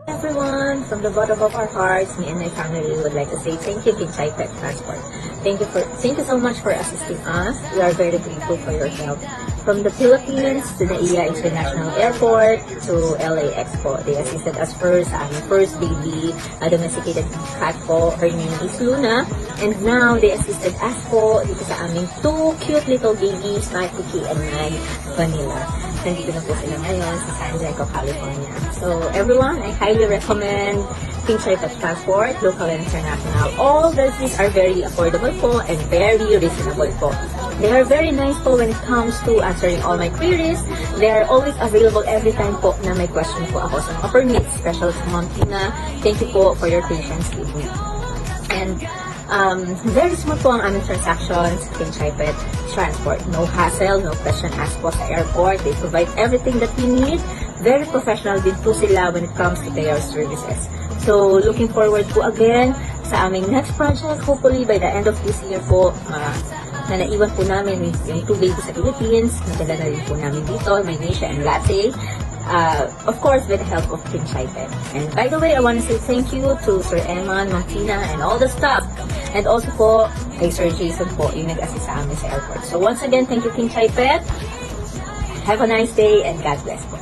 Everyone, from the bottom of our hearts, me and my family would like to say thank you, Kinchay Pet Transport. Thank you so much for assisting us. We are very grateful for your help. From the Philippines to NAIA International Airport to LAX po, they assisted us first sa aming first baby, a domesticated cat po. Her name is Luna. And now, they assisted us po dito sa aming two cute little babies, my Cookie and my Vanilla. Nandito na po sila ngayon sa San Diego, California. So, everyone, I highly recommend Kinchay Pet Transport, local and international. All the fees are very affordable po and very reasonable po. They are very nice po when it comes to answering all my queries. They are always available every time po na may question po ako sa mga permits, special sa Ma'am Tina. Thank you po for your patience with me. And very smooth po ang aming transactions, Kinchay Pet Transport. No hassle, no question asked po sa airport. They provide everything that we need. Very professional din po sila when it comes to their services. So, looking forward po again sa aming next project. Hopefully, by the end of this year po, na naiwan po namin yung two babies sa Philippines. Nadala na rin po namin dito, may Nisha and Latte. Of course, with the help of Kinchay Pet. And by the way, I want to say thank you to Sir Eman, Ma'am Tina, and all the staff. And also po, kay Sir Jason po, yung nag-assist sa amin sa airport. So once again, thank you Kinchay Pet. Have a nice day and God bless po.